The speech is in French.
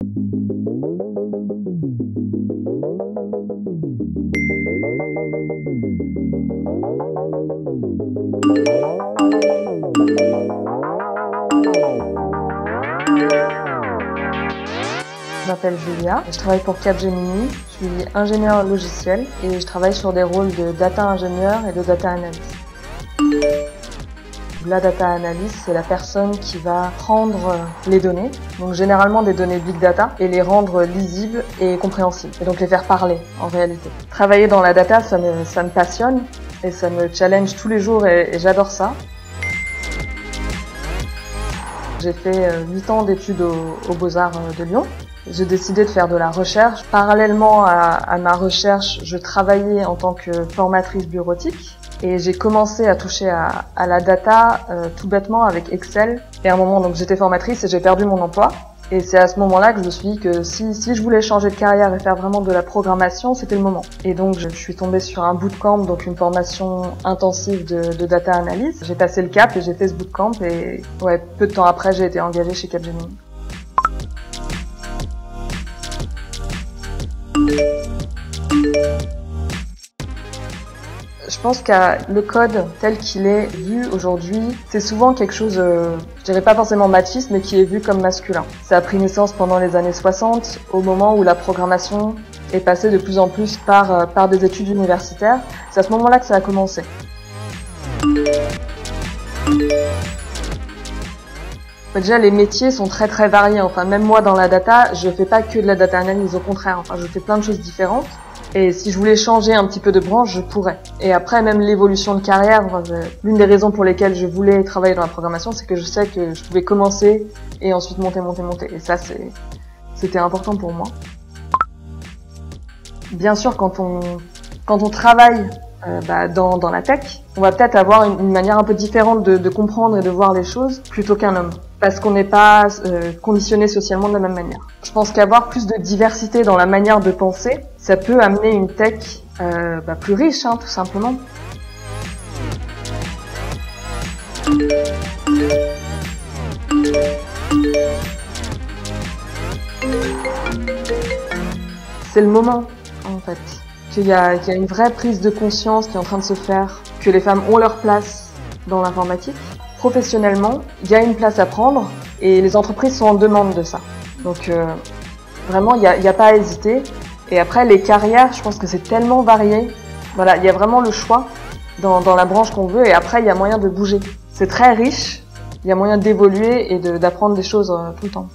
Je m'appelle Julia, je travaille pour Capgemini, je suis ingénieur logiciel et je travaille sur des rôles de data ingénieur et de data analyst. La data analyst, c'est la personne qui va prendre les données, donc généralement des données big data, et les rendre lisibles et compréhensibles, et donc les faire parler en réalité. Travailler dans la data, ça me passionne et ça me challenge tous les jours et j'adore ça. J'ai fait 8 ans d'études aux Beaux-Arts de Lyon. J'ai décidé de faire de la recherche. Parallèlement à ma recherche, je travaillais en tant que formatrice bureautique et j'ai commencé à toucher à la data tout bêtement avec Excel. Et à un moment, donc j'étais formatrice et j'ai perdu mon emploi. Et c'est à ce moment-là que je me suis dit que si je voulais changer de carrière et faire vraiment de la programmation, c'était le moment. Et donc je suis tombée sur un bootcamp, donc une formation intensive de data analyse. J'ai passé le cap et j'ai fait ce bootcamp et peu de temps après, j'ai été engagée chez Capgemini. Je pense que le code tel qu'il est vu aujourd'hui, c'est souvent quelque chose, je dirais pas forcément machiste, mais qui est vu comme masculin. Ça a pris naissance pendant les années 60, au moment où la programmation est passée de plus en plus par des études universitaires. C'est à ce moment-là que ça a commencé. Déjà, les métiers sont très très variés. Enfin, même moi dans la data, je fais pas que de la data analyse, au contraire. Enfin, je fais plein de choses différentes. Et si je voulais changer un petit peu de branche, je pourrais. Et après, même l'évolution de carrière, l'une des raisons pour lesquelles je voulais travailler dans la programmation, c'est que je sais que je pouvais commencer et ensuite monter. Et ça, c'était important pour moi. Bien sûr, quand on travaille dans la tech, on va peut-être avoir une manière un peu différente de comprendre et de voir les choses plutôt qu'un homme. Parce qu'on n'est pas conditionné socialement de la même manière. Je pense qu'avoir plus de diversité dans la manière de penser, ça peut amener une tech plus riche, tout simplement. C'est le moment, en fait. Qu'il y a une vraie prise de conscience qui est en train de se faire, que les femmes ont leur place dans l'informatique. Professionnellement, il y a une place à prendre et les entreprises sont en demande de ça. Donc vraiment, il y a pas à hésiter. Et après, les carrières, je pense que c'est tellement varié. Voilà, il y a vraiment le choix dans la branche qu'on veut et après, il y a moyen de bouger. C'est très riche, il y a moyen d'évoluer et d'apprendre des choses tout le temps.